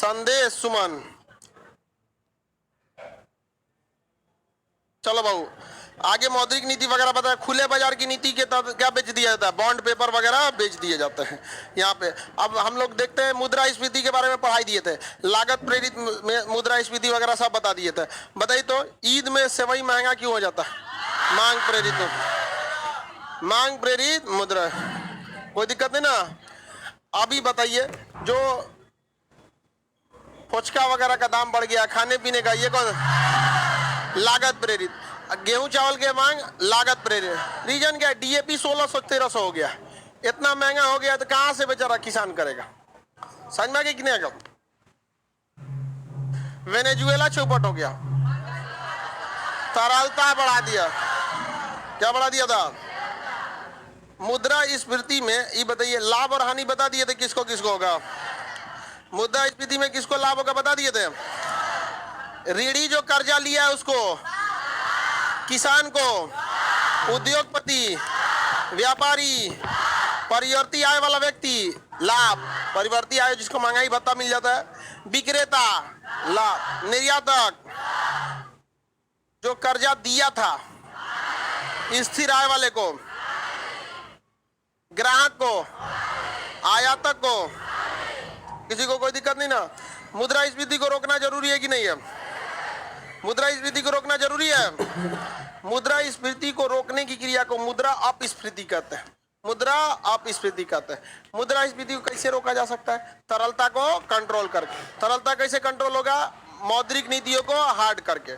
संदेश सुमन। चलो बाबू आगे मौद्रिक नीति वगैरह बताया। खुले बाजार की नीति के तहत क्या बेच दिया जाता है? बॉन्ड पेपर वगैरह बेच दिए जाते हैं यहाँ पे। अब हम लोग देखते हैं मुद्रास्फीति के बारे में पढ़ाई दिए थे, लागत प्रेरित मुद्रास्फीति वगैरह सब बता दिए थे। बताइए तो ईद में सेवई महंगा क्यों हो जाता है? मांग प्रेरित मुद्रा। कोई दिक्कत नहीं ना। अभी बताइए जो फुचका वगैरह का दाम बढ़ गया, खाने पीने का, ये कौन? लागत प्रेरित। गेहूं चावल के मांग लागत प्रेरित। रीजन क्या है? डीएपी 1600-1300 हो गया। इतना महंगा हो गया तो कहां से बेचारा किसान करेगा? समझ में आ गया कि नहीं? वेनेजुएला चौपट हो गया, तरलता बढ़ा दिया। क्या बढ़ा दिया था? मुद्रा स्फीति में ये बताइए, लाभ और हानि बता दिए थे किसको किसको होगा। मुद्रा स्फीति में किसको लाभ होगा बता दिए थे। ऋणी जो कर्जा लिया है उसको, किसान को, उद्योगपति, व्यापारी, परिवर्ती आय वाला व्यक्ति लाभ, परिवर्ती आय जिसको महंगाई भत्ता मिल जाता है, विक्रेता लाभ, निर्यातक जो कर्जा दिया था स्थिर आय वाले को, ग्राहक को, आयातक को। किसी को कोई दिक्कत नहीं ना। मुद्रास्फीति को रोकना जरूरी है कि नहीं है? मुद्रास्फीति को रोकना जरूरी है। मुद्रास्फीति को रोकने की क्रिया को मुद्रा अपस्फीति कहते हैं। मुद्रा अपस्फीति कहते हैं। मुद्रास्फीति को कैसे रोका जा सकता है? तरलता को कंट्रोल करके। तरलता कैसे कंट्रोल होगा? मौद्रिक नीतियों को हार्ड करके।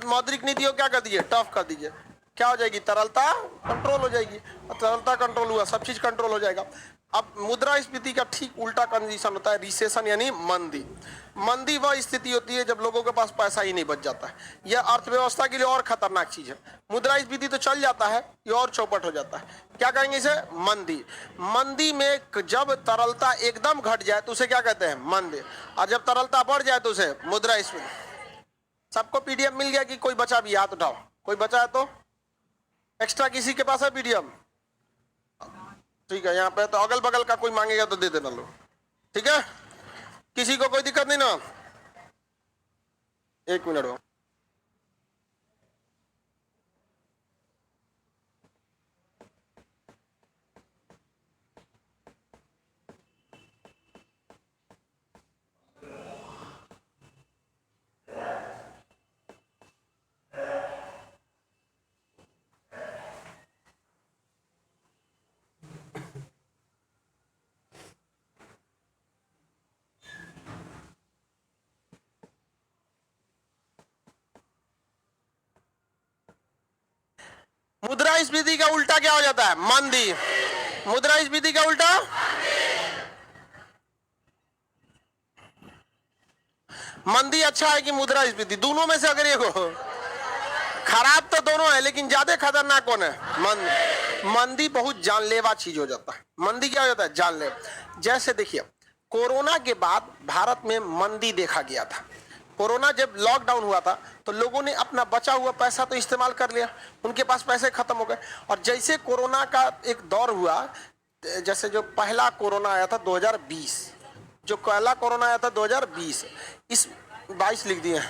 मौद्रिक नीतियों क्या कर दीजिए? टफ कर दीजिए। क्या हो जाएगी? तरलता कंट्रोल हो जाएगी। तरलता कंट्रोल हुआ, सब चीज कंट्रोल हो जाएगा। अब मुद्रास्फीति का ठीक उल्टा कंडीशन होता है रिसेशन यानी मंदी। मंदी वह स्थिति होती है जब लोगों के पास पैसा ही नहीं बच जाता है। यह अर्थव्यवस्था के लिए और खतरनाक चीज है। मुद्रास्फीति तो चल जाता है, ये और चौपट हो जाता है। क्या कहेंगे इसे? मंदी। मंदी में जब तरलता एकदम घट जाए तो उसे क्या कहते हैं? मंदी। और जब तरलता बढ़ जाए तो उसे मुद्रास्फीति। सबको पीडीएफ मिल गया कि कोई बचा भी? हाथ उठाओ। कोई बचा है तो? एक्स्ट्रा किसी के पास है पीडीएफ? ठीक है, यहाँ पे तो अगल बगल का कोई मांगेगा तो दे देना लोग। ठीक है, किसी को कोई दिक्कत नहीं ना? एक मिनट हो। मुद्रास्फीति का उल्टा क्या हो जाता है? मंदी। मुद्रास्फीति का उल्टा मंदी। अच्छा है कि मुद्रास्फीति? दोनों में से अगर एक हो, खराब तो दोनों है लेकिन ज्यादा खतरनाक कौन है? मंदी। मंदी बहुत जानलेवा चीज हो जाता है। मंदी क्या हो जाता है? जानलेवा। जैसे देखिए कोरोना के बाद भारत में मंदी देखा गया था। कोरोना जब लॉकडाउन हुआ था तो लोगों ने अपना बचा हुआ पैसा तो इस्तेमाल कर लिया, उनके पास पैसे खत्म हो गए। और जैसे कोरोना का एक दौर हुआ, जैसे जो पहला कोरोना आया था 2020, जो पहला कोरोना आया था 2020, इस 22 लिख दिए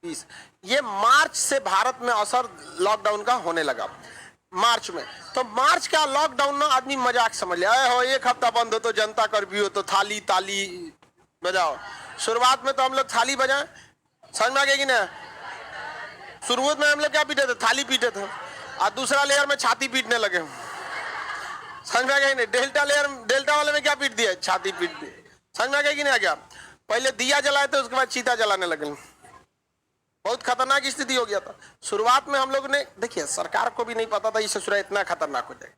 20, ये मार्च से भारत में असर लॉकडाउन का होने लगा। मार्च में तो मार्च का लॉकडाउन ना आदमी मजाक समझ लिया, हो एक हफ्ता बंद हो तो जनता कर्फ्यू हो तो थाली ताली बजाओ। शुरुआत में तो हम लोग थाली बजाएं, समझ में आ गया कि ना? शुरुआत में हम लोग क्या पीटे थे? थाली पीटे थे। और दूसरा लेयर में छाती पीटने लगे, समझ में आ गया कि नहीं? डेल्टा वाले में क्या पीट दिया? छाती पीट दी। समझ में आ गया कि नहीं? आ गया? पहले दिया जलाए थे, उसके बाद चीता जलाने लगे। बहुत खतरनाक स्थिति हो गया था। शुरुआत में हम लोग ने, देखिए सरकार को भी नहीं पता था ये ससुरा इतना खतरनाक हो जाएगा,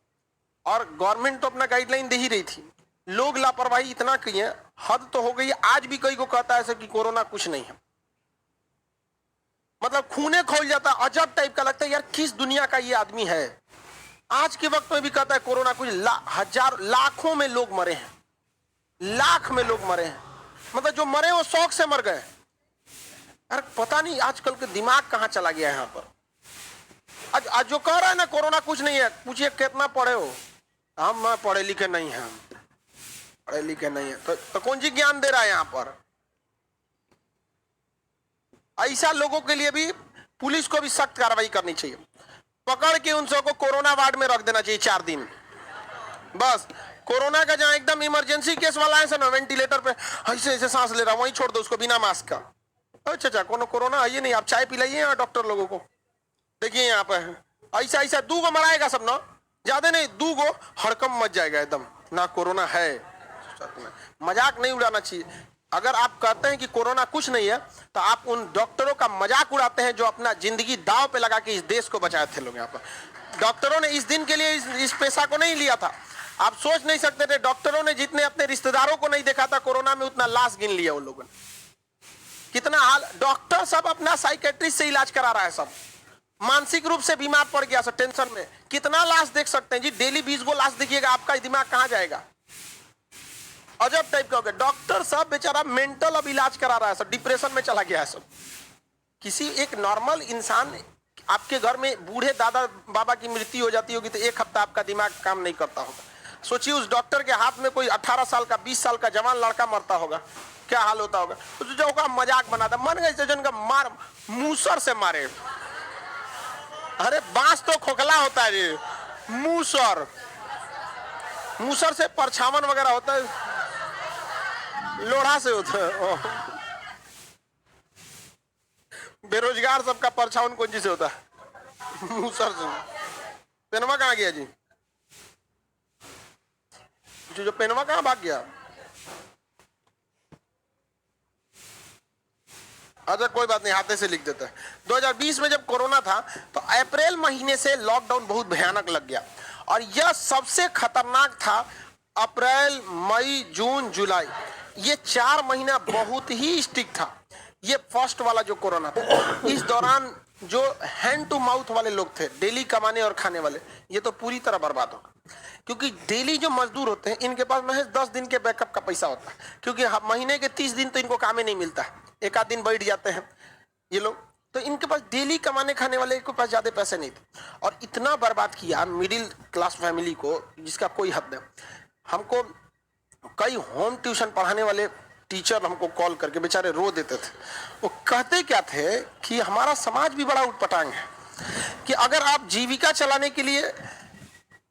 और गवर्नमेंट तो अपना गाइडलाइन दे ही रही थी। लोग लापरवाही इतना किए, हद तो हो गई। आज भी कई को कहता है कि कोरोना कुछ नहीं है, मतलब खूने खोल जाता, अजब टाइप का लगता है यार किस दुनिया का ये आदमी है। आज के वक्त में भी कहता है कोरोना कुछ। हजार लाखों में लोग मरे हैं, लाख में लोग मरे हैं। मतलब जो मरे वो शौक से मर गए। यार पता नहीं आजकल के दिमाग कहां चला गया है यहाँ पर। आज जो कह रहा है ना कोरोना कुछ नहीं है, पूछिए कितना पढ़े हो? हम पढ़े लिखे नहीं हैं, पढ़े लिखे नहीं है तो कौन जी ज्ञान दे रहा है यहाँ पर? ऐसा लोगों के लिए भी पुलिस को भी सख्त कार्रवाई करनी चाहिए। पकड़ के उन सबको कोरोना वार्ड में रख देना चाहिए 4 दिन। बस कोरोना का जहां एकदम इमरजेंसी केस वाला है ना, वेंटिलेटर पे ऐसे ऐसे सांस ले रहा, वहीं छोड़ दो उसको बिना मास्क का। अच्छा अच्छा कोरोना है ये नहीं, आप चाय पिलाइए यहाँ डॉक्टर लोगों को। देखिए यहाँ पे ऐसा ऐसा 2 गो मराएगा सब ना, ज्यादा नहीं 2 गो हड़कम मच जाएगा एकदम ना। कोरोना है, मजाक नहीं उड़ाना चाहिए। अगर आप कहते हैं कि कोरोना कुछ नहीं है तो आप उन डॉक्टरों का मजाक उड़ाते हैं जो अपना जिंदगी दांव पे लगा के इस देश को बचाए थे लोग। यहाँ पर डॉक्टरों ने इस दिन के लिए इस पेशा को नहीं लिया था। आप सोच नहीं सकते थे, डॉक्टरों ने जितने अपने रिश्तेदारों को नहीं देखा था कोरोना में, उतना लाश गिन लिया उन लोगों ने। कितना हाल, डॉक्टर सब अपना साइकेट्रिस्ट से इलाज करा रहा है, सब मानसिक रूप से बीमार पड़ गया, सब टेंशन में। कितना लाश देख सकते हैं जी, डेली 20 गो लाश देखिएगा, आपका दिमाग कहां जाएगा। अजब टाइप का हो गया। डॉक्टर सब बेचारा मेंटल अब इलाज करा रहा है, सब डिप्रेशन में चला गया है सब। किसी एक नॉर्मल इंसान, आपके घर में बूढ़े दादा बाबा की मृत्यु हो जाती होगी तो 1 हफ्ता आपका दिमाग काम नहीं करता होगा। सोचिए उस डॉक्टर के हाथ में कोई 18 साल का 20 साल का जवान लड़का मरता होगा, क्या हाल होता होगा। जो का मजाक बनाता, मन गए जन का मार मूसर से मारे। अरे बांस तो खोखला होता है जी, मूसर मूसर से परछावन वगैरह होता है, लोढ़ा से होता है। बेरोजगार सबका परछावन कौन चीज से होता है, मूसर से। पेनवा कहाँ गया जी, जो पेनवा कहाँ भाग गया। अच्छा कोई बात नहीं, हाथे से लिख देता है। 2020 में जब कोरोना था तो अप्रैल महीने से लॉकडाउन बहुत भयानक लग गया, और यह सबसे खतरनाक था अप्रैल, मई, जून, जुलाई। ये 4 महीना बहुत ही स्ट्रिक्ट था। ये फर्स्ट वाला जो कोरोना था, इस दौरान जो हैंड टू माउथ वाले लोग थे, डेली कमाने और खाने वाले, ये तो पूरी तरह बर्बाद हो। क्योंकि डेली जो मजदूर होते हैं इनके पास महज 10 दिन के बैकअप का पैसा होता है, क्योंकि महीने के 30 दिन तो इनको काम ही नहीं मिलता है, 1 आध दिन बैठ जाते हैं ये लोग, तो इनके पास डेली कमाने खाने वाले के पास ज्यादा पैसे नहीं थे। और इतना बर्बाद किया मिडिल क्लास फैमिली को जिसका कोई हद नहीं। हमको कई होम ट्यूशन पढ़ाने वाले टीचर हमको कॉल करके बेचारे रो देते थे। वो कहते क्या थे कि हमारा समाज भी बड़ा उटपटांग है, कि अगर आप जीविका चलाने के लिए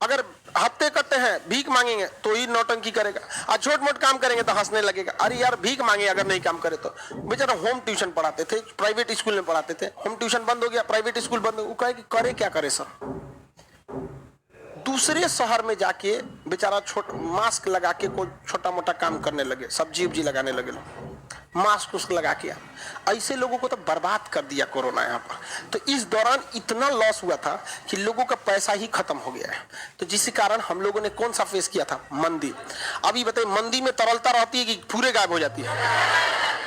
अगर हफ्ते कटते हैं, भीख मांगेंगे तो ही नौटंकी करेगा, और छोट मोट काम करेंगे तो हंसने लगेगा। अरे यार भीख मांगे अगर नहीं काम करे तो। बेचारा होम ट्यूशन पढ़ाते थे, प्राइवेट स्कूल में पढ़ाते थे, होम ट्यूशन बंद हो गया, प्राइवेट स्कूल बंद हो गया। वो कहे कि करे क्या करे सर, दूसरे शहर में जाके बेचारा मास्क लगा के कोई छोटा मोटा काम करने लगे, सब्जी उब्जी लगाने लगे लोग, मास्क उस्क लगा के। ऐसे लोगों को तो बर्बाद कर दिया कोरोना यहाँ पर। तो इस दौरान इतना लॉस हुआ था कि लोगों का पैसा ही खत्म हो गया है। तो जिस कारण हम लोगों ने कौन सा फेस किया था, मंदी। अभी बताइए मंदी में तरलता रहती है कि पूरे गायब हो जाती है,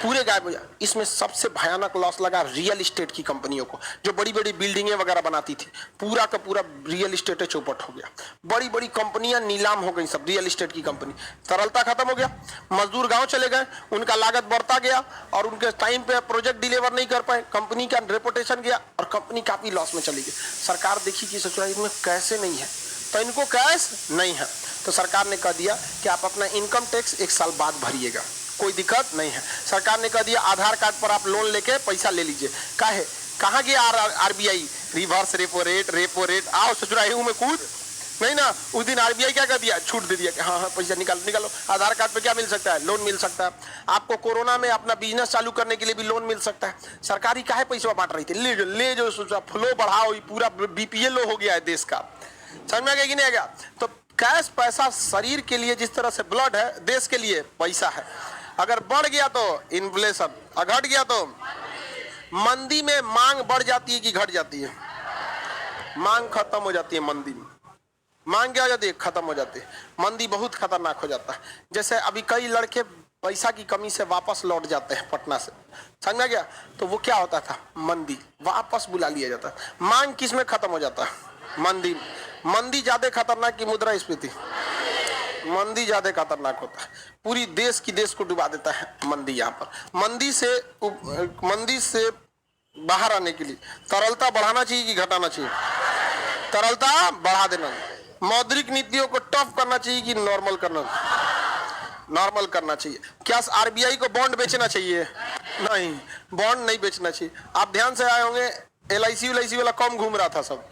पूरे गायब हो जाए। इसमें सबसे भयानक लॉस लगा रियल एस्टेट की कंपनियों को, जो बड़ी बड़ी बिल्डिंगें वगैरह बनाती थी, पूरा का पूरा रियल एस्टेट चौपट हो गया। बड़ी बड़ी कंपनियां नीलाम हो गई, सब रियल एस्टेट की कंपनी। तरलता खत्म हो गया, मजदूर गांव चले गए, उनका लागत बढ़ता गया और उनके टाइम पे प्रोजेक्ट डिलीवर नहीं कर पाए, कंपनी का रेपुटेशन गया और कंपनी काफी लॉस में चली गई। सरकार देखी कि सोचा इनमें कैसे नहीं है, तो इनको कैश नहीं है, तो सरकार ने कह दिया कि आप अपना इनकम टैक्स 1 साल बाद भरिएगा, कोई दिक्कत नहीं है। सरकार ने कह दिया आधार कार्ड पर आप लोन लेके पैसा ले लीजिए। काहे कहाँ गया आरबीआई, रिवर्स रेपो रेट आओ ससुराल में कूद नहीं ना। उस दिन आरबीआई क्या कर दिया, छूट दे दिया कि हाँ पैसा निकालो। आधार कार्ड पे क्या मिल सकता है, लोन मिल सकता है। आपको कोरोना में अपना बिजनेस चालू करने के लिए भी लोन मिल सकता है। सरकारी काहे पैसा बांट रही थी, ले जो फ्लो बढ़ाओ, पूरा बीपीएल हो गया है देश का, समझ में आ गया कि नहीं आ गया। तो कैश पैसा शरीर के लिए जिस तरह से ब्लड है, देश के लिए पैसा है। अगर बढ़ गया तो इन्फ्लेशन, और घट गया तो मंदी में मांग बढ़ जाती है कि घट जाती है, मांग खत्म हो जाती है। मंदी में मांग क्या हो जाती है, खत्म हो जाती है। मंदी बहुत खतरनाक हो जाता है। जैसे अभी कई लड़के पैसा की कमी से वापस लौट जाते हैं पटना से, समझ में गया। तो वो क्या होता था, मंदी, वापस बुला लिया जाता है। मांग किस में खत्म हो जाता है, मंदी। मंदी ज्यादा खतरनाक की मुद्रास्फीति, मंदी ज्यादा खतरनाक होता है, पूरी देश को डुबा देता है मंदी। यहाँ पर मंदी से बाहर आने के लिए तरलता बढ़ाना चाहिए कि घटाना चाहिए, तरलता बढ़ा देना। मौद्रिक नीतियों को टफ करना चाहिए कि नॉर्मल करना चाहिए। क्या आरबीआई को बॉन्ड बेचना चाहिए, नहीं, बॉन्ड नहीं बेचना चाहिए। आप ध्यान से आए होंगे, LIC वाला कम घूम रहा था सब,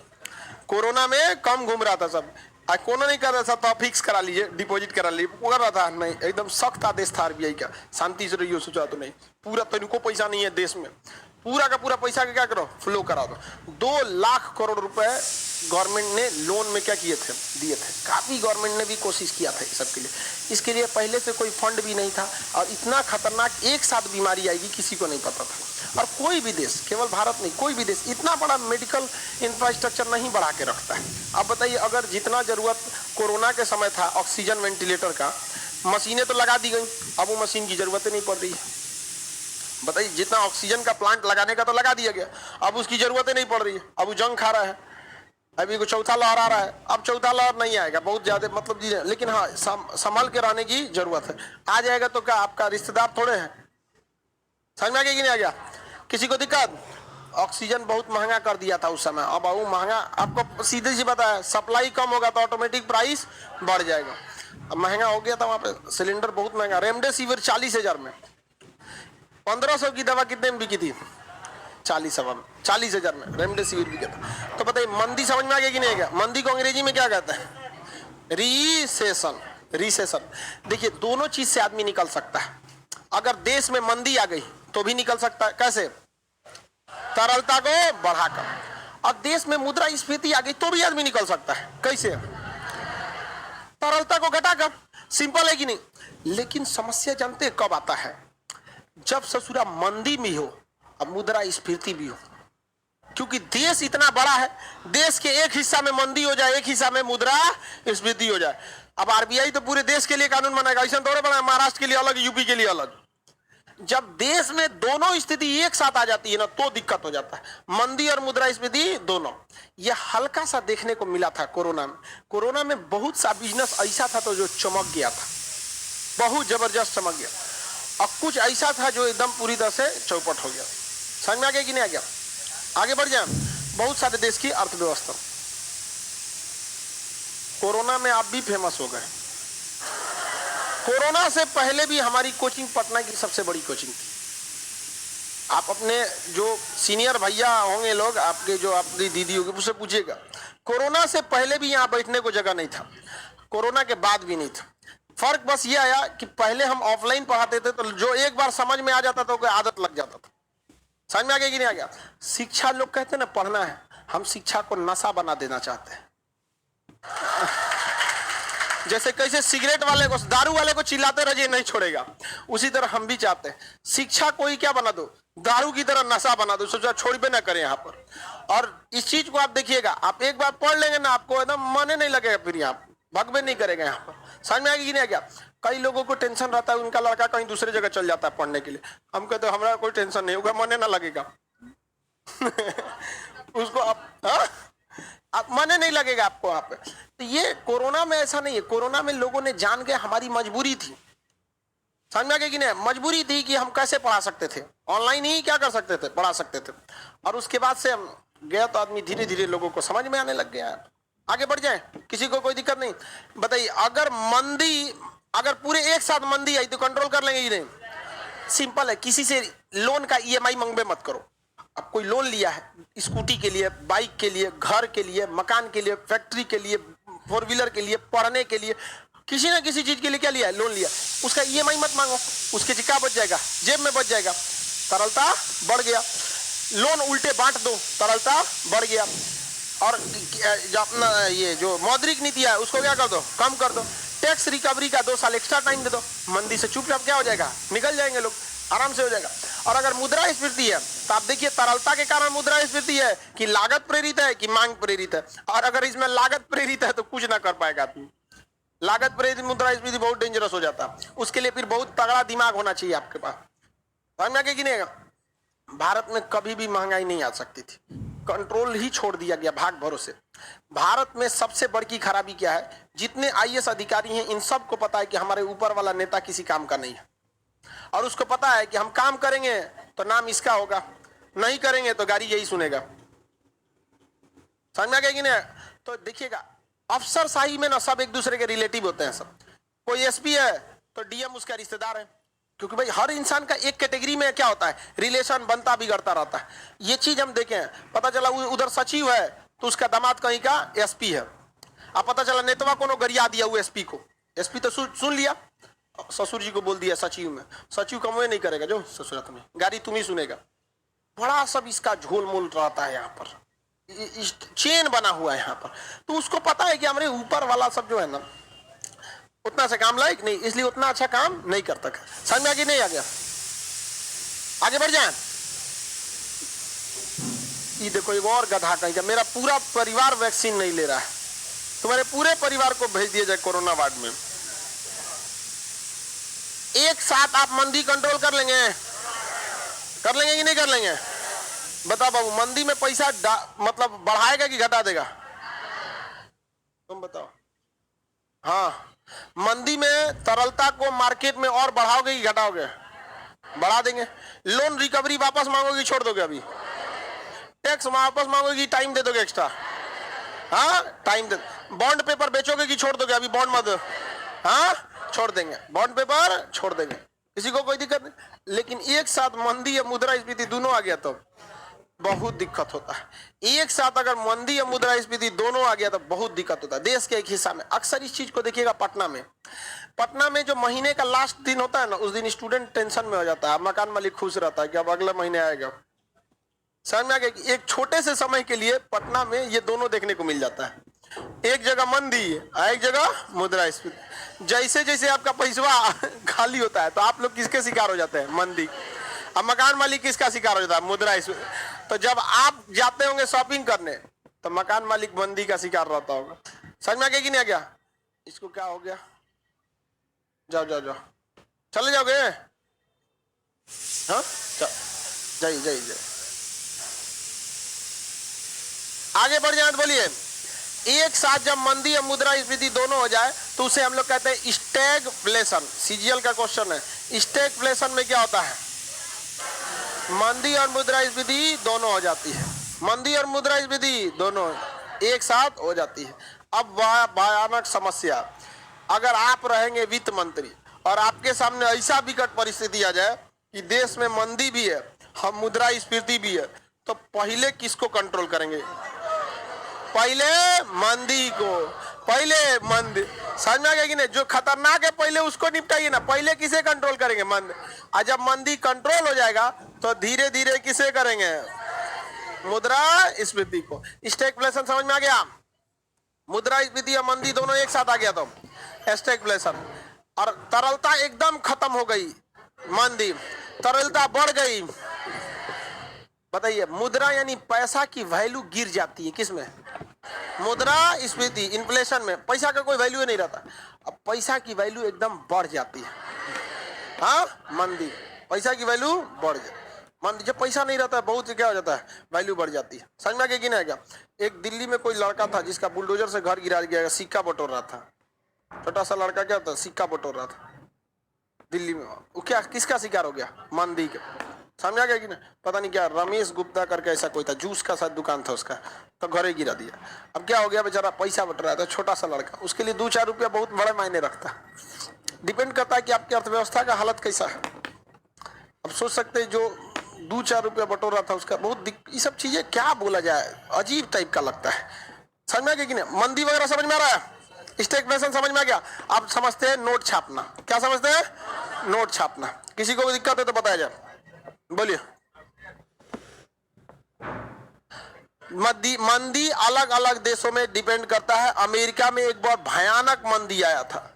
कोरोना में कम घूम रहा था सब। कोनो नहीं कर रहा था तो फिक्स करा लीजिए, डिपॉजिट करा लीजिए, कर रहा था नहीं। एकदम सख्त आदेश था RBI का, शांति से रहियो, सोचा तो नहीं। पूरा तो इनको पैसा नहीं है देश में, पूरा का पूरा पैसा का क्या करो, फ्लो करा दो। 2 लाख करोड़ रुपए गवर्नमेंट ने लोन में क्या किए थे, दिए थे। काफी गवर्नमेंट ने भी कोशिश किया था इस सब के लिए। इसके लिए पहले से कोई फंड भी नहीं था, और इतना खतरनाक एक साथ बीमारी आएगी किसी को नहीं पता था। और कोई भी देश, केवल भारत नहीं, कोई भी देश इतना बड़ा मेडिकल इंफ्रास्ट्रक्चर नहीं बढ़ा के रखता है। अब बताइए, अगर जितना जरूरत कोरोना के समय था ऑक्सीजन वेंटिलेटर का, मशीनें तो लगा दी गई, अब वो मशीन की जरूरत नहीं पड़ रही है। बताइए, जितना ऑक्सीजन का प्लांट लगाने का तो लगा दिया गया, अब उसकी जरूरत नहीं पड़ रही है। अब वो जंग खा रहा है, अभी को चौथा लहर आ रहा है। अब चौथा लहर नहीं आएगा, बहुत ज्यादा मतलब चीजें, लेकिन हाँ संभल के रहने की जरूरत है। आ जाएगा तो क्या आपका रिश्तेदार थोड़े हैं, समझ में आ गया कि नहीं आ गया? किसी को दिक्कत? ऑक्सीजन बहुत महंगा कर दिया था उस समय, अब वो महंगा, आपको सीधी सी बात है, सप्लाई कम होगा तो ऑटोमेटिक प्राइस बढ़ जाएगा। अब महंगा हो गया था वहां पे, सिलेंडर बहुत महंगा। रेमडेसिविर 40,000 में, 1500 की दवा कितने में बिकी थी? 40,000 में रेमडेसिविर बिका था। तो बताइए, मंदी समझ में आ गया कि नहीं आ गया? मंदी को अंग्रेजी में क्या कहते हैं? रिसेशन। देखिए, दोनों चीज से आदमी निकल सकता है। अगर देश में मंदी आ गई तो भी निकल सकता है, कैसे? तरलता को बढ़ाकर। और देश में मुद्रास्फीति आ गई तो भी आदमी निकल सकता है, कैसे? तरलता को घटाकर। सिंपल है कि नहीं? लेकिन समस्या जानते कब आता है? जब ससुरा मंदी भी हो और मुद्रास्फीति भी हो, क्योंकि देश इतना बड़ा है, देश के एक हिस्सा में मंदी हो जाए, एक हिस्सा में मुद्रास्फीति हो जाए। अब RBI तो पूरे देश के लिए कानून बनाएगा, ऐसा थोड़ा बनाया महाराष्ट्र के लिए अलग, यूपी के लिए अलग। जब देश में दोनों स्थिति एक साथ आ जाती है ना, तो दिक्कत हो जाता है, मंदी और मुद्रास्फीति दोनों। यह हल्का सा देखने को मिला था कोरोना में। कोरोना में बहुत सा बिजनेस ऐसा था तो जो चमक गया था, बहुत जबरदस्त चमक गया, और कुछ ऐसा था जो एकदम पूरी तरह से चौपट हो गया। समझ में आ गया कि नहीं आ गया? आगे बढ़ जाए। बहुत सारे देश की अर्थव्यवस्था, कोरोना में आप भी फेमस हो गए। कोरोना से पहले भी हमारी कोचिंग पटना की सबसे बड़ी कोचिंग थी। आप अपने जो सीनियर भैया होंगे लोग, आपके जो आपकी दीदी होगी, उससे पूछिएगा, कोरोना से पहले भी यहाँ बैठने को जगह नहीं था, कोरोना के बाद भी नहीं था। फर्क बस ये आया कि पहले हम ऑफलाइन पढ़ाते थे, तो जो एक बार समझ में आ जाता था, कोई आदत लग जाता था। समझ में आ गया कि नहीं आ गया? शिक्षा, लोग कहते हैं ना पढ़ना है, हम शिक्षा को नशा बना देना चाहते हैं। जैसे कैसे सिगरेट वाले को, दारू वाले को चिल्लाते रहिए नहीं छोड़ेगा, उसी तरह हम भी चाहते हैं शिक्षा को ही क्या बना दो, दारू की तरह नशा बना दो, सोचा छोड़ भी ना करें यहाँ पर। और इस चीज को आप देखिएगा, आप एक बार पढ़ लेंगे ना, आपको एकदम मन नहीं लगेगा, फिर यहाँ भगवे नहीं करेगा यहाँ पर। समझ में आएगी कि नहीं आ गया? कई लोगों को टेंशन रहता है, उनका लड़का कहीं दूसरे जगह चल जाता है पढ़ने के लिए, हम कहते हैं हमारा कोई टेंशन नहीं होगा, मन ना लगेगा। उसको आप मन नहीं लगेगा आपको वहां पे। तो ये कोरोना में ऐसा नहीं है, कोरोना में लोगों ने जान के, हमारी मजबूरी थी, समझ में आ गया कि नहीं? मजबूरी थी कि हम कैसे पढ़ा सकते थे, ऑनलाइन ही क्या कर सकते थे, पढ़ा सकते थे। और उसके बाद से हम गया तो आदमी धीरे धीरे लोगों को समझ में आने लग गया। आगे बढ़ जाए, किसी को कोई दिक्कत नहीं? बताइए, अगर पूरे एक साथ मंदी आई तो कंट्रोल कर लेंगे कि नहीं? सिंपल है, किसी से लोन का EMI मंगबे मत करो। अब कोई लोन लिया है, स्कूटी के लिए, बाइक के लिए, घर के लिए, मकान के लिए, फैक्ट्री के लिए, 4 व्हीलर के लिए, पढ़ने के लिए, किसी ना किसी चीज के लिए क्या लिया है, लोन लिया, उसका EMI मत मांगो, उसके क्या बच जाएगा, जेब में बच जाएगा, तरलता बढ़ गया। लोन उल्टे बांट दो, तरलता बढ़ गया। और अपना ये जो मौद्रिक नीति है उसको क्या कर दो, कम कर दो। टैक्स रिकवरी का 2 साल एक्स्ट्रा टाइम दे दो, मंदी से चुपचाप क्या हो जाएगा, निकल जाएंगे लोग, आराम से हो जाएगा। और अगर मुद्रास्फीति है तो आप देखिए, तरलता के कारण मुद्रास्फीति है कि लागत प्रेरित है कि मांग प्रेरित है? और अगर इसमें लागत प्रेरित है तो कुछ ना कर पाएगा आदमी। लागत प्रेरित मुद्रास्फीति बहुत डेंजरस हो जाता है, उसके लिए फिर बहुत तगड़ा दिमाग होना चाहिए आपके पास। समझ में आ गया कि नहीं? भारत में कभी भी महंगाई नहीं आ सकती थी, कंट्रोल ही छोड़ दिया गया भाग भरोसे। भारत में सबसे बड़ी खराबी क्या है, जितने IAS अधिकारी हैं इन सबको पता है कि हमारे ऊपर वाला नेता किसी काम का नहीं है, और उसको पता है कि हम काम करेंगे तो नाम इसका होगा, नहीं करेंगे तो गाड़ी यही सुनेगा। समझ में आ गया कि नहीं? तो देखिएगा, अफसरशाही में ना सब एक दूसरे के रिलेटिव होते हैं सब। कोई SP है तो DM उसका रिश्तेदार है, क्योंकि भाई हर इंसान का एक कैटेगरी में क्या होता है, रिलेशन बनता बिगड़ता रहता है। ये चीज हम देखें, पता चला उधर सचिव है तो उसका दामाद कहीं का एसपी है। अब पता चला नेतवा को गरिया दिया वो एसपी को, एसपी तो सुन लिया, ससुर जी को बोल दिया सचिव में, सचिव कमवे नहीं करेगा, जो ससुरात में गाड़ी तुम ही सुनेगा। बड़ा सब इसका झोल मोल रहता है, यहाँ पर चेन बना हुआ है यहाँ पर। तो उसको पता है कि हमारे ऊपर वाला सब जो है ना उतना अच्छा काम लायक नहीं, इसलिए उतना अच्छा काम नहीं करता। समझ में आ गया नहीं आ गया? आगे बढ़ जाए। ये देखो एक और गधा कहीं का, मेरा पूरा परिवार वैक्सीन नहीं ले रहा है, तुम्हारे पूरे परिवार को भेज दिया जाए कोरोना वार्ड में। एक साथ आप मंदी कंट्रोल कर लेंगे कि नहीं कर लेंगे? बताओ बाबू, मंदी में पैसा मतलब बढ़ाएगा कि घटा देगा? तुम बताओ। हाँ, मंदी में तरलता को मार्केट में और बढ़ाओगे कि घटाओगे? बढ़ा देंगे। लोन रिकवरी वापस मांगोगे, छोड़ दोगे? अभी टैक्स वापस मांगोगे, टाइम दे दोगे एक्स्ट्रा? हाँ, टाइम दे। बॉन्ड पेपर बेचोगे कि छोड़ दोगे? अभी बॉन्ड मत, हाँ छोड़ देंगे, बॉन्ड पेपर छोड़ देंगे, किसी को कोई दिक्कत नहीं। लेकिन एक साथ मंदी या मुद्रास्फीति दोनों आ गया तो बहुत दिक्कत होता है। एक साथ अगर मंदी या मुद्रास्फीति दोनों आ गया तो बहुत दिक्कत होता है। देश के एक हिस्सा में अक्सर इस चीज को देखिएगा, पटना में जो महीने का लास्ट दिन होता है ना, उस दिन स्टूडेंट टेंशन में हो जाता है, मकान मालिक खुश रहता है कि अब अगले महीने आएगा। समझ में आ गया कि एक छोटे से समय के लिए पटना में ये दोनों देखने को मिल जाता है, एक जगह मंदी एक जगह मुद्रास्फीति। जैसे जैसे आपका पैसा खाली होता है तो आप लोग किसके शिकार हो जाते हैं? मंदी। अब मकान मालिक किसका शिकार हो जाता है? मुद्रास्फीति। तो जब आप जाते होंगे शॉपिंग करने तो मकान मालिक मंदी का शिकार रहता होगा। समझ में आ गया कि नहीं आ गया? इसको क्या हो गया? जाओ जाओ जाओ, चले जाओगे? हाँ, जाइए आगे बढ़ जाए। बोलिए, एक साथ जब मंदी या मुद्रास्फीति दोनों हो जाए तो उसे हम लोग कहते हैं स्टैगफ्लेशन। सीजीएल का क्वेश्चन है, स्टैगफ्लेशन में क्या होता है? मंदी और मुद्रास्फीति दोनों हो जाती है, मंदी और मुद्रास्फीति दोनों एक साथ हो जाती है। अब भयानक समस्या, अगर आप रहेंगे वित्त मंत्री और आपके सामने ऐसा विकट परिस्थिति आ जाए कि देश में मंदी भी है, हम मुद्रास्फीति भी है, तो पहले किसको कंट्रोल करेंगे? पहले मंदी को, पहले मंदी। समझ में आ गया कि नहीं? जो खतरनाक है पहले उसको निपटाइए ना, पहले किसे कंट्रोल करेंगे? मंदी। और जब मंदी कंट्रोल हो जाएगा तो धीरे धीरे किसे करेंगे? मुद्रास्फीति को। स्टैगफ्लेशन समझ में आ गया? मुद्रास्फीति या मंदी दोनों एक साथ आ गया तो स्टैगफ्लेशन। और तरलता एकदम खत्म हो गई, मंदी, तरलता बढ़ गई। बताइए, मुद्रा यानी पैसा की वैल्यू गिर जाती है, किसमें? मुद्रास्फीति, इन्फ्लेशन में पैसा का कोई वैल्यू नहीं रहता। अब पैसा की वैल्यू एकदम बढ़ जाती है, हाँ, मंदी, पैसा की वैल्यू बढ़ जाती है। मंदी, जब पैसा नहीं रहता है बहुत क्या हो जाता है? वैल्यू बढ़ जाती है। समझ में आ गया कि नहीं? क्या एक दिल्ली में कोई लड़का था जिसका बुलडोजर से घर गिरा गया, सिक्का बटोर रहा था, छोटा सा लड़का क्या होता है, सिक्का बटोर रहा था दिल्ली में। वो क्या, किसका शिकार हो गया? मंदी का। समझ आ गया कि ना? पता नहीं क्या रमेश गुप्ता करके ऐसा कोई था, जूस का शायद दुकान था उसका, तो घरे गिरा दिया। अब क्या हो गया, बेचारा पैसा बट रहा था, छोटा सा लड़का, उसके लिए 2-4 रुपया बहुत बड़े मायने रखता है। डिपेंड करता है कि आपकी अर्थव्यवस्था का हालत कैसा है। अब सोच सकते हैं जो 2-4 रुपया बटोर रहा था उसका बहुत ये सब चीजें क्या बोला जाए, अजीब टाइप का लगता है। समझ में आ गया कि नहीं? मंदी वगैरह समझ में आ रहा है? स्टैगफ्लेशन समझ में आ गया? आप समझते हैं नोट छापना, क्या समझते हैं? नोट छापना। किसी को दिक्कत है तो बताया जाए, बोलिए। मंदी अलग अलग देशों में डिपेंड करता है। अमेरिका में एक बार भयानक मंदी आया था,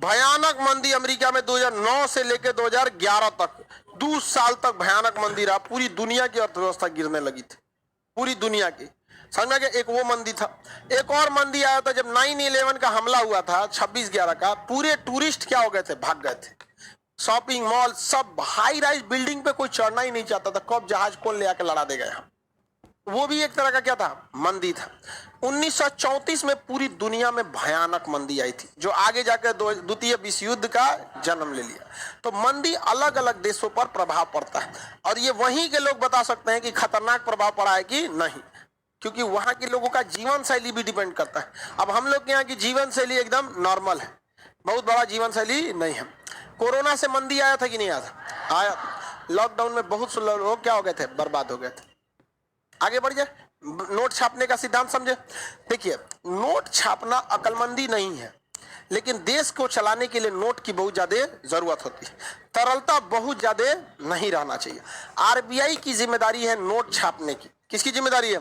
भयानक मंदी अमेरिका में 2009 से लेकर 2011 तक 2 साल तक भयानक मंदी रहा। पूरी दुनिया की अर्थव्यवस्था गिरने लगी थी, पूरी दुनिया की। समझ में गया? एक वो मंदी था। एक और मंदी आया था जब 9/11 का हमला हुआ था 26/11 का। पूरे टूरिस्ट क्या हो गए थे? भाग गए थे। शॉपिंग मॉल सब, हाई राइज बिल्डिंग पे कोई चढ़ना ही नहीं चाहता था, कब जहाज कौन ले आके लड़ा देगा यहाँ। वो भी एक तरह का क्या था? मंदी था। 1934 में पूरी दुनिया में भयानक मंदी आई थी, जो आगे जाकर द्वितीय विश्व युद्ध का जन्म ले लिया। तो मंदी अलग अलग देशों पर प्रभाव पड़ता है, और ये वहीं के लोग बता सकते हैं कि खतरनाक प्रभाव पड़ा है कि नहीं, क्योंकि वहां के लोगों का जीवन शैली भी डिपेंड करता है। अब हम लोग के यहाँ की जीवन शैली एकदम नॉर्मल है, बहुत बड़ा जीवन शैली नहीं है। कोरोना से मंदी आया था कि नहीं आया था? आया। लॉकडाउन में बहुत से लोग क्या हो गए थे, बर्बाद हो गए थे। आगे बढ़ जाए, नोट छापने का सिद्धांत समझे। देखिए, नोट छापना अकलमंदी नहीं है, लेकिन देश को चलाने के लिए नोट की बहुत ज्यादा जरूरत होती है। तरलता बहुत ज्यादा नहीं रहना चाहिए। आरबीआई की जिम्मेदारी है नोट छापने की। किसकी जिम्मेदारी है?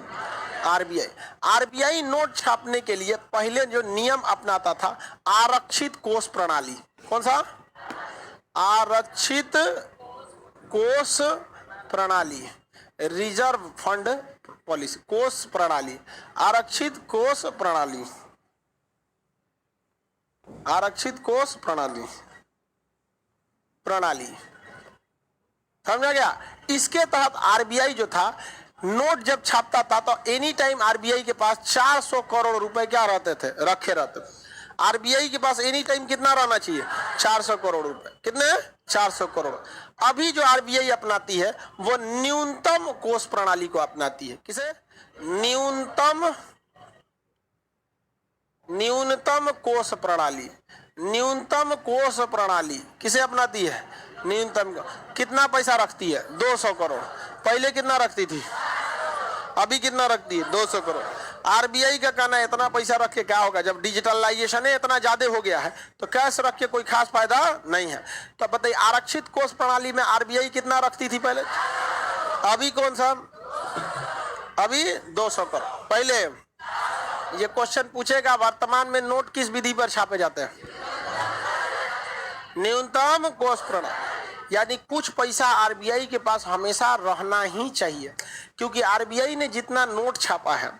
आरबीआई। आरबीआई नोट छापने के लिए पहले जो नियम अपनाता था, आरक्षित कोष प्रणाली। कौन सा? आरक्षित कोष प्रणाली, रिजर्व फंड पॉलिसी, कोष प्रणाली, आरक्षित कोष प्रणाली, आरक्षित कोष प्रणाली, प्रणाली, समझा गया? इसके तहत आरबीआई जो था, नोट जब छापता था तो एनी टाइम आरबीआई के पास 400 करोड़ रुपए क्या रहते थे, रखे रहते थे। आरबीआई के पास एनी टाइम कितना रहना चाहिए? 400 करोड़ रुपए। कितने? 400 करोड़। अभी जो आरबीआई अपनाती है वो न्यूनतम कोष प्रणाली को अपनाती है। किसे? न्यूनतम कोष प्रणाली। न्यूनतम कोष प्रणाली किसे अपनाती है? न्यूनतम। कितना पैसा रखती है? 200 करोड़। पहले कितना रखती थी? अभी कितना रखती है? 200 करोड़। आरबीआई का कहना है इतना पैसा रख के क्या होगा, जब डिजिटलाइजेशन है इतना ज्यादा हो गया है तो कैश रख के कोई खास फायदा नहीं है। तो बताइए, आरक्षित कोष प्रणाली में आरबीआई कितना रखती थी पहले? अभी कौन सा? अभी 200 करोड़। पहले ये क्वेश्चन पूछेगा, वर्तमान में नोट किस विधि पर छापे जाते हैं? न्यूनतम कोष प्रणाली। यानी कुछ पैसा आरबीआई के पास हमेशा रहना ही चाहिए, क्योंकि आरबीआई ने जितना नोट छापा है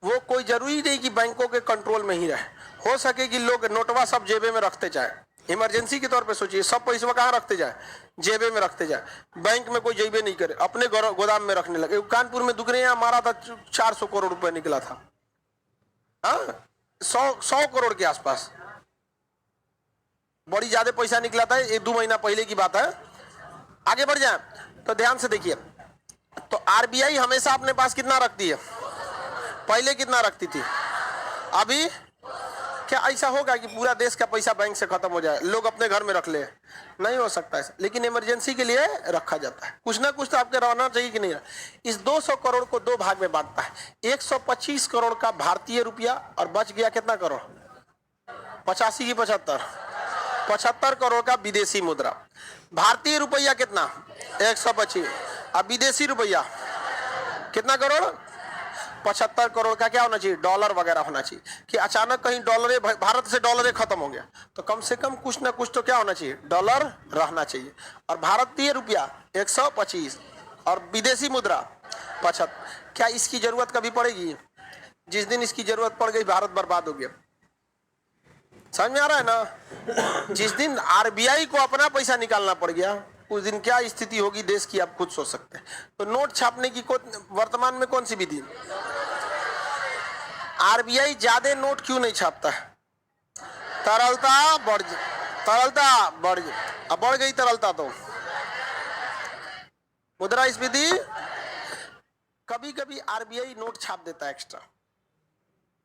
वो कोई जरूरी नहीं कि बैंकों के कंट्रोल में ही रहे। हो सके कि लोग नोटवा सब जेबे में रखते जाए। इमरजेंसी के तौर पे सोचिए, सब पैसा कहाँ रखते जाए? जेबे में रखते जाए। बैंक में कोई जेबे नहीं करे, अपने गोदाम में रखने लगे। कानपुर में दुगने यहाँ मारा था, 400 करोड़ रुपए निकला था। हाँ, 100 करोड़ के आसपास, बड़ी ज्यादा पैसा निकला था। 1-2 महीना पहले की बात है। आगे बढ़ जाए तो ध्यान से देखिए, तो आरबीआई हमेशा अपने पास कितना रखती है? पहले कितना रखती थी? अभी क्या ऐसा होगा कि पूरा देश का पैसा बैंक से खत्म हो जाए, लोग अपने घर में रख ले? नहीं हो सकता है, लेकिन इमरजेंसी के लिए रखा जाता है। कुछ ना कुछ तो आपके रहना चाहिए कि नहीं। इस 200 करोड़ को 2 भाग में बांटता है। 125 करोड़ का भारतीय रुपया और बच गया कितना करोड़? 85 की 75 करोड़ का विदेशी मुद्रा। भारतीय रुपया कितना? 125। अब विदेशी रुपया कितना करोड़? 75 करोड़ का क्या होना चाहिए? डॉलर वगैरह होना चाहिए। कि अचानक कहीं डॉलर, भारत से डॉलर खत्म हो गया तो कम से कम कुछ ना कुछ तो क्या होना चाहिए? डॉलर रहना चाहिए। और भारतीय रुपया 125 और विदेशी मुद्रा 75। क्या इसकी जरूरत कभी पड़ेगी? जिस दिन इसकी जरूरत पड़ गई भारत बर्बाद हो गया। समझ में आ रहा है ना? जिस दिन आरबीआई को अपना पैसा निकालना पड़ गया उस दिन क्या स्थिति होगी देश की, आप खुद सोच सकते हैं। तो नोट छापने की वर्तमान में कौन सी विधि? आरबीआई ज्यादा नोट क्यों नहीं छापता है? तरलता बढ़ गई तरलता। तो मुद्रास्फीति, कभी कभी आरबीआई नोट छाप देता है एक्स्ट्रा।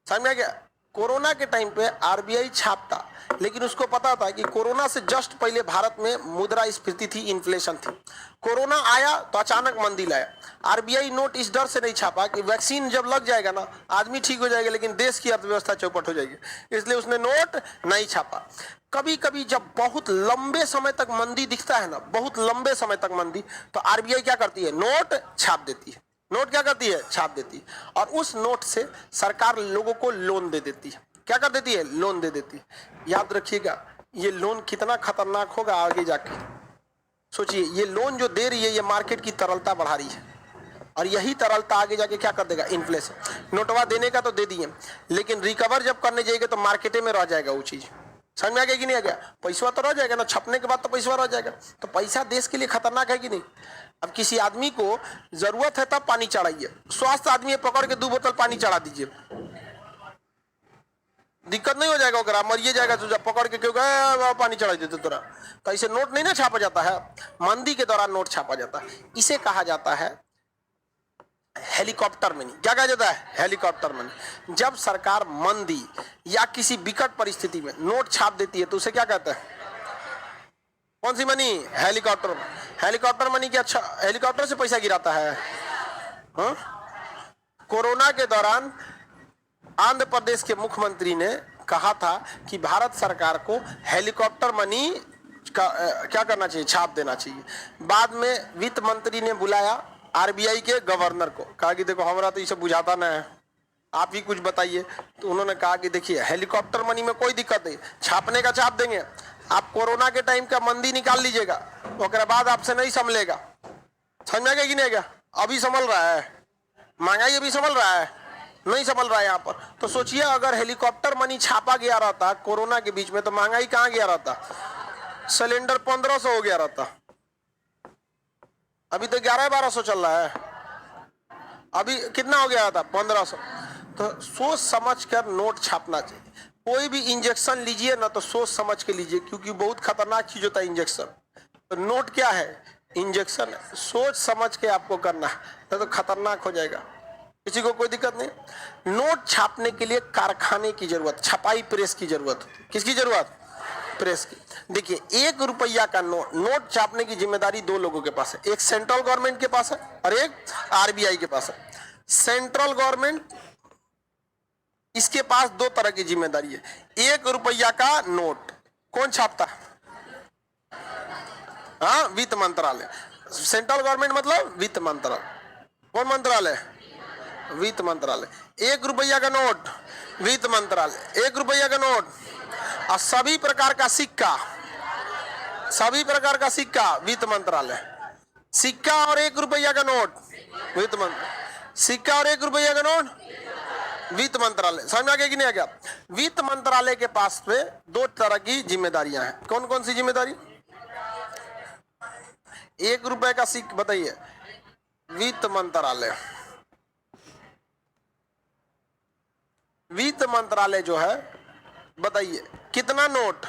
समझ में आ गया? कोरोना के टाइम पे आरबीआई छापता, लेकिन उसको पता था कि कोरोना से जस्ट पहले भारत में मुद्रास्फीति थी, इन्फ्लेशन थी। कोरोना आया तो अचानक मंदी लाया। आरबीआई नोट इस डर से नहीं छापा कि वैक्सीन जब लग जाएगा ना, आदमी ठीक हो जाएगा, लेकिन देश की अर्थव्यवस्था चौपट हो जाएगी, इसलिए उसने नोट नहीं छापा। कभी कभी जब बहुत लंबे समय तक मंदी दिखता है ना, बहुत लंबे समय तक मंदी, तो आरबीआई क्या करती है? नोट छाप देती है। नोट क्या करती है? छाप देती है। और उस नोट से सरकार लोगों को लोन दे देती है। क्या कर देती है? लोन दे देती है। याद रखिएगा, ये लोन कितना खतरनाक होगा आगे जाके। सोचिए, ये लोन जो दे रही है ये मार्केट की तरलता बढ़ा रही है, और यही तरलता आगे जाके क्या कर देगा? इन्फ्लेशन। नोटवा देने का तो दे दिए, लेकिन रिकवर जब करने जाएगा तो मार्केटे में रह जाएगा वो चीज। समझ में आ गया कि नहीं आ गया? पैसा तो रह जाएगा ना, छपने के बाद तो पैसा रह जाएगा। तो पैसा देश के लिए खतरनाक है कि नहीं? अब किसी आदमी को जरूरत है तब पानी चढ़ाइए, स्वस्थ आदमी पकड़ के 2 बोतल पानी चढ़ा दीजिए, दिक्कत नहीं हो जाएगा, ओकरा मरिए जाएगा तो जब पकड़ के क्यों पानी चढ़ा देते तोरा। तो ऐसे नोट नहीं ना छापा जाता है, मंदी के दौरान नोट छापा जाता है। इसे कहा जाता है हेलीकॉप्टर मनी। क्या कहा जाता है? Helicopter money. जब सरकार मंदी या किसी विकट परिस्थिति में नोट छाप देती है तो उसे क्या कहते हैं? कौन सी मनी? हेलीकॉप्टर। हेलीकॉप्टर मनी क्या? अच्छा, हेलीकॉप्टर से पैसा गिराता है। हाँ? कोरोना के दौरान आंध्र प्रदेश के मुख्यमंत्री ने कहा था कि भारत सरकार को हेलीकॉप्टर मनी का क्या करना चाहिए, छाप देना चाहिए। बाद में वित्त मंत्री ने बुलाया आरबीआई के गवर्नर को, कहा कि देखो हमारा तो ये सब बुझाता ना है, आप ही कुछ बताइए। तो उन्होंने कहा कि देखिए हेलीकॉप्टर मनी में कोई दिक्कत नहीं, छापने का छाप देंगे, आप कोरोना के टाइम का मंदी निकाल लीजिएगा, उसके बाद आपसे नहीं संभलेगा। समझ में आ गया कि नहीं? अभी संभल रहा है, महंगाई अभी संभल रहा है, नहीं संभल रहा है यहाँ पर। तो सोचिए अगर हेलीकॉप्टर मनी छापा गया रहता कोरोना के बीच में तो महंगाई कहाँ गया रहता? सिलेंडर 1500 हो गया रहता, अभी तो 1100-1200 चल रहा है, अभी कितना हो गया था? 1500। तो सोच समझ कर नोट छापना चाहिए। कोई भी इंजेक्शन लीजिए ना तो सोच समझ के लीजिए, क्योंकि बहुत खतरनाक चीज होता है इंजेक्शन। तो नोट क्या है? इंजेक्शन है, सोच समझ के आपको करना है, तो खतरनाक हो जाएगा। किसी को कोई दिक्कत नहीं। नोट छापने के लिए कारखाने की जरूरत, छपाई प्रेस की जरूरत। किसकी जरूरत? प्रेस की। देखिए 1 रुपया का नोट छापने की जिम्मेदारी 2 लोगों के पास है, एक सेंट्रल गवर्नमेंट के पास है और एक आरबीआई के पास है। सेंट्रल गवर्नमेंट, इसके पास 2 तरह की जिम्मेदारी है। 1 रुपया का नोट कौन छापता है? हाँ, वित्त मंत्रालय। सेंट्रल गवर्नमेंट मतलब वित्त मंत्रालय। कौन मंत्रालय? वित्त मंत्रालय। 1 रुपया का नोट वित्त मंत्रालय, 1 रुपया का नोट। और सभी प्रकार का सिक्का, सभी प्रकार का सिक्का वित्त मंत्रालय। सिक्का और 1 रुपया का नोट वित्त मंत्रालय, सिक्का और 1 रुपया का नोट वित्त मंत्रालय। समझ में आ गया कि नहीं आ गया? वित्त मंत्रालय के पास में 2 तरह की जिम्मेदारियां हैं। कौन कौन सी जिम्मेदारी? 1 रुपए का सिक्का बताइए, वित्त मंत्रालय। वित्त मंत्रालय जो है बताइए कितना नोट?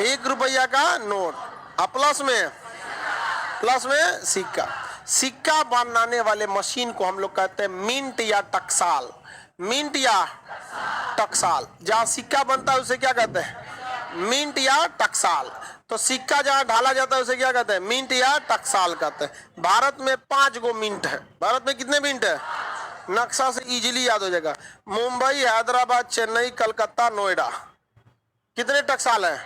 1 रुपया का नोट और प्लस में सिक्का। सिक्का बनाने वाले मशीन को हम लोग कहते हैं मिंट या टकसाल। मिंट या टकसाल, जहां सिक्का बनता है उसे क्या कहते हैं? मिंट या टकसाल। तो सिक्का जहां ढाला जाता है उसे क्या कहते हैं? मिंट या टकसाल कहते हैं। भारत में 5 गो मिंट है। भारत में कितने मिंट है? नक्शा से इजीली याद हो जाएगा। मुंबई, हैदराबाद, चेन्नई, कलकत्ता, नोएडा। कितने टकसाल है?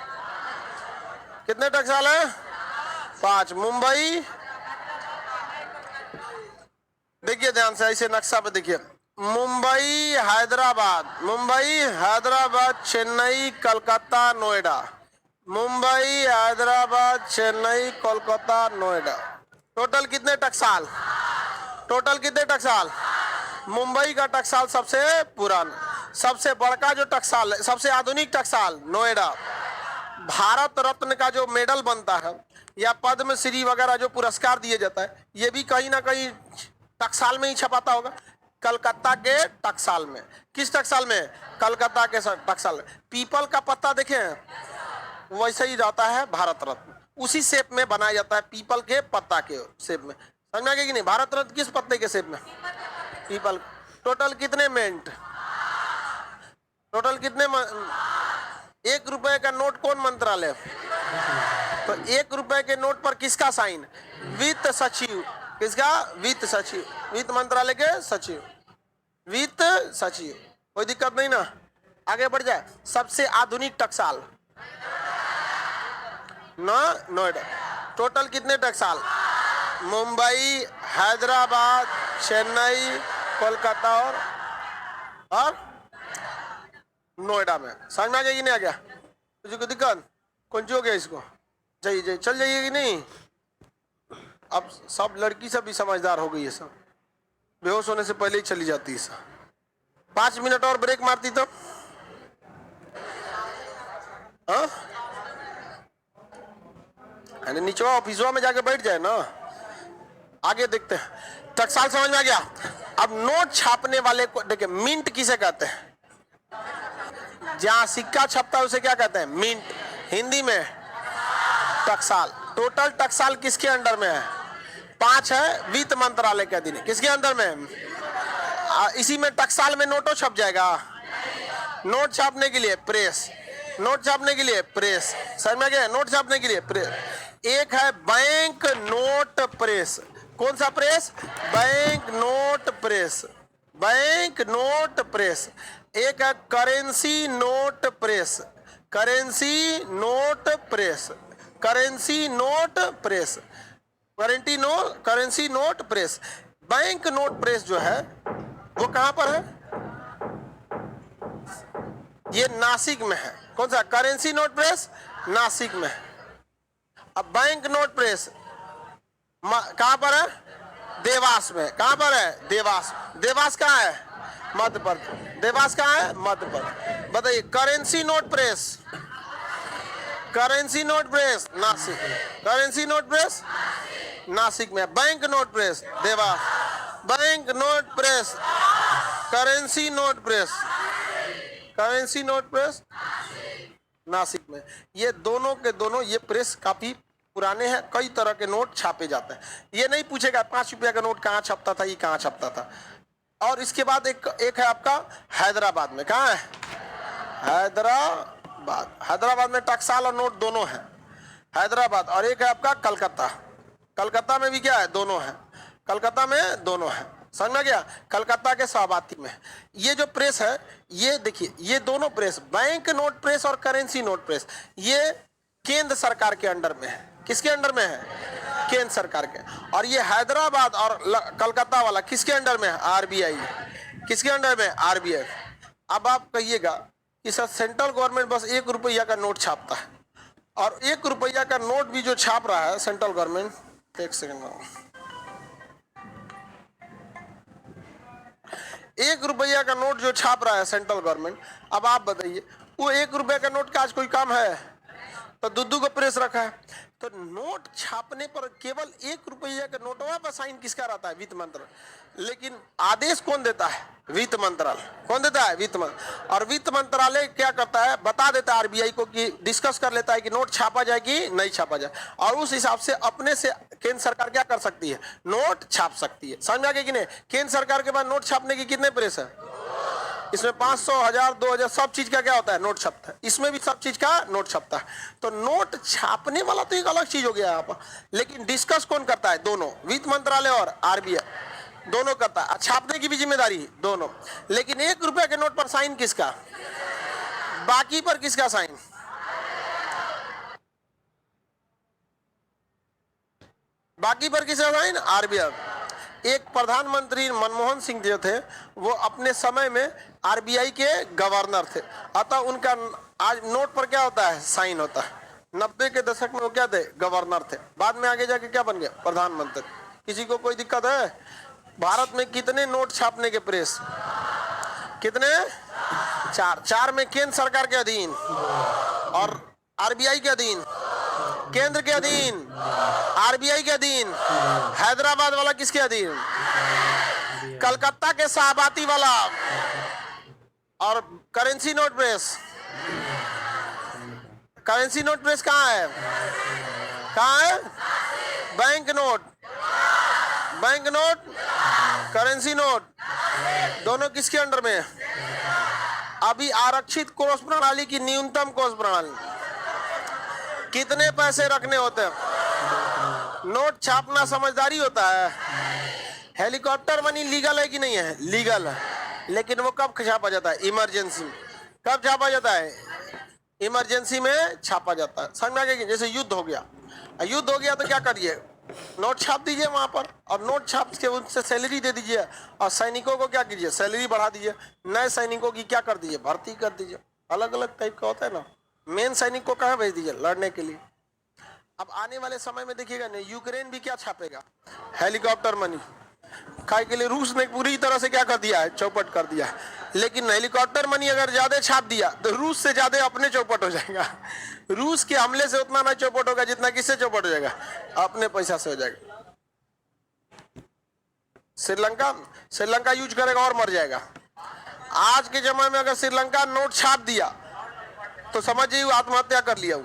कितने टकसाल है? 5। मुंबई, देखिए ध्यान से, ऐसे नक्शा पे देखिए, मुंबई, हैदराबाद, चेन्नई, कलकत्ता, नोएडा। मुंबई, हैदराबाद, चेन्नई, कोलकाता, नोएडा। टोटल कितने टकसाल? टोटल कितने टकसाल? मुंबई का टकसाल सबसे पुराना, सबसे बड़का जो टकसाल है, सबसे आधुनिक टकसाल नोएडा। भारत रत्न का जो मेडल बनता है या पद्मश्री वगैरह जो पुरस्कार दिए जाता है, ये भी कहीं ना कहीं टकसाल में ही छपाता होगा। कलकत्ता के टकसाल में। किस टकसाल में? कलकत्ता के टकसाल में। पीपल का पत्ता देखें वैसे ही रहता है भारत रत्न, उसी शेप में बनाया जाता है, पीपल के पत्ता के शेप में। समझ में आ गया कि नहीं? भारत रत्न किस पत्ते के शेप में? पीपल। टोटल कितने मिनट? टोटल कितने 1 रुपए का नोट कौन मंत्रालय? तो 1 रुपए के नोट पर किसका साइन? वित्त सचिव। किसका? वित्त सचिव, वित्त मंत्रालय के सचिव, वित्त सचिव। कोई दिक्कत नहीं ना? आगे बढ़ जाए। सबसे आधुनिक टकसाल ना नोएडा। टोटल कितने टकसाल? मुंबई, हैदराबाद, चेन्नई, कोलकाता और नोएडा में। समझ में आ गया कि नहीं आ गया? तुझे कोई दिक्कत? कौन सी हो गया इसको? जाइए चल जाइए कि नहीं? अब सब लड़की सब भी समझदार हो गई है, सब बेहोश होने से पहले ही चली जाती है। सब 5 मिनट और ब्रेक मारती तो नीचे ऑफिसवा में जाके बैठ जाए ना। आगे देखते हैं। टकसाल समझ में आ गया? अब नोट छापने वाले को देखिए, मिंट किसे कहते हैं? जहां सिक्का छपता है उसे क्या कहते हैं? मिंट। हिंदी में टकसाल। टोटल टकसाल किसके अंडर में है? 5 है, वित्त मंत्रालय के अधीन। किसके अंदर में? इसी में टकसाल में नोटों छप जाएगा। नोट छापने के लिए प्रेस, नोट छापने के लिए प्रेस, समझ में आ गया? नोट छापने के लिए प्रेस। एक है बैंक नोट प्रेस। कौन सा press? Bank note press, bank note press. एक है currency note press, currency note press, currency note press, currency note press. Bank note press जो है वो कहां पर है? ये नासिक में है। कौन सा? करेंसी नोट प्रेस नासिक में है। अब बैंक नोट प्रेस कहां पर है? देवास में। कहां पर है? देवास। देवास कहां है? मध्य प्रदेश। देवास कहां है? मध्य प्रदेश। बताइए, currency note press, currency note press Nashik, currency note press Nashik में। Bank note press Dewas, bank note press, currency note press, currency note press Nashik में। ये दोनों के दोनों ये प्रेस काफी पुराने हैं। कई तरह के नोट छापे जाते हैं। ये नहीं पूछेगा 5 रुपया का नोट कहाँ छपता था, ये कहाँ छपता था। और इसके बाद एक है आपका हैदराबाद में। कहाँ है? हैदराबाद। हैदराबाद में टकसाल और नोट दोनों हैं, हैदराबाद। और एक है आपका कलकत्ता। कलकत्ता में भी क्या है? दोनों है। कलकत्ता में दोनों है। समझ में गया? कलकत्ता के शाहबादी में। ये जो प्रेस है, ये देखिए, ये दोनों प्रेस, बैंक नोट प्रेस और करेंसी नोट प्रेस, ये केंद्र सरकार के अंडर में है। किसके अंडर में है? केंद्र सरकार के। और ये हैदराबाद और कलकत्ता वाला किसके अंडर में है? आरबीआई। किसके अंडर में? आरबीआई। अब आप कहिएगा कि सर सेंट्रल गवर्नमेंट बस 1 रुपया का नोट छापता है, और 1 रुपया का नोट भी जो छाप रहा है सेंट्रल गवर्नमेंट, एक सेकंड, 1 रुपया का नोट जो छाप रहा है सेंट्रल गवर्नमेंट, अब आप बताइए वो 1 रुपया का नोट का आज कोई काम है? तो दुद्दू को प्रेस रखा है। तो नोट छापने पर केवल 1 रुपया का नोटवा पर साइन किसका रहता है? वित्त मंत्रालय। लेकिन आदेश कौन देता है? वित्त मंत्रालय। कौन देता है? वित्त मंत्रालय। और वित्त मंत्रालय क्या करता है? बता देता है आरबीआई को, कि डिस्कस कर लेता है कि नोट छापा जाए कि नहीं छापा जाए, और उस हिसाब से अपने से केंद्र सरकार क्या कर सकती है? नोट छाप सकती है। समझ में आ गया कि नहीं? केंद्र सरकार के पास नोट छापने की कितने प्रेस है? इसमें 500, 1000, 2000 सब चीज का क्या होता है? नोट छपता है। इसमें भी सब चीज का नोट छपता है। तो नोट छापने वाला तो एक अलग चीज हो गया यहाँ पर, लेकिन डिस्कस कौन करता है? दोनों, वित्त मंत्रालय और आरबीआई दोनों करता है। छापने की भी जिम्मेदारी दोनों। लेकिन 1 रुपया के नोट पर साइन किसका? बाकी पर किसका साइन? बाकी पर किसका साइन? आरबीआई। एक प्रधानमंत्री मनमोहन सिंह जो थे, वो अपने समय में आरबीआई के गवर्नर थे, अतः उनका आज नोट पर क्या होता है? साइन होता है। 90 के दशक में वो क्या थे? गवर्नर थे। बाद में आगे जाके क्या बन गया? प्रधानमंत्री। किसी को कोई दिक्कत है? भारत में कितने नोट छापने के प्रेस? कितने? 4। 4 में केंद्र सरकार के अधीन और आरबीआई के अधीन, केंद्र के अधीन, आरबीआई के अधीन। हैदराबाद वाला किसके अधीन? कलकत्ता के शाहबादी वाला। और currency note press, currency note press कहाँ है? कहाँ है? Bank note, bank note, currency note दोनों किसके अंडर में है? अभी आरक्षित कोष प्रणाली की न्यूनतम कोष प्रणाली, कितने पैसे रखने होते हैं? नोट छापना समझदारी होता है। हेलीकॉप्टर मनी लीगल है कि नहीं है? लीगल है। लेकिन वो कब छापा जाता है? इमरजेंसी में। कब छापा जाता है? इमरजेंसी में छापा जाता है। समझ में आ गया? जैसे युद्ध हो गया, युद्ध हो गया तो क्या करिए? नोट छाप दीजिए वहां पर, और नोट छाप के उनसे सैलरी दे दीजिए, और सैनिकों को क्या कीजिए? सैलरी बढ़ा दीजिए। नए सैनिकों की क्या कर दीजिए? भर्ती कर दीजिए। अलग अलग टाइप का होता है ना। मेन सैनिक को कहाँ भेज दीजिए? लड़ने के लिए। अब आने वाले समय में देखिएगा नहीं, यूक्रेन भी क्या छापेगा? Helicopter money. खाए के लिए रूस ने पूरी तरह से क्या कर दिया है? चौपट कर दिया है। लेकिन हेलीकॉप्टर मनी अगर ज्यादा छाप दिया तो रूस से ज्यादा अपने चौपट हो जाएगा। रूस के हमले से उतना ना चौपट होगा जितना किससे चौपट हो जाएगा? अपने पैसा से हो जाएगा। श्रीलंका, श्रीलंका यूज करेगा और मर जाएगा। आज के जमाने में अगर श्रीलंका नोट छाप दिया तो समझिए आत्महत्या कर लिया।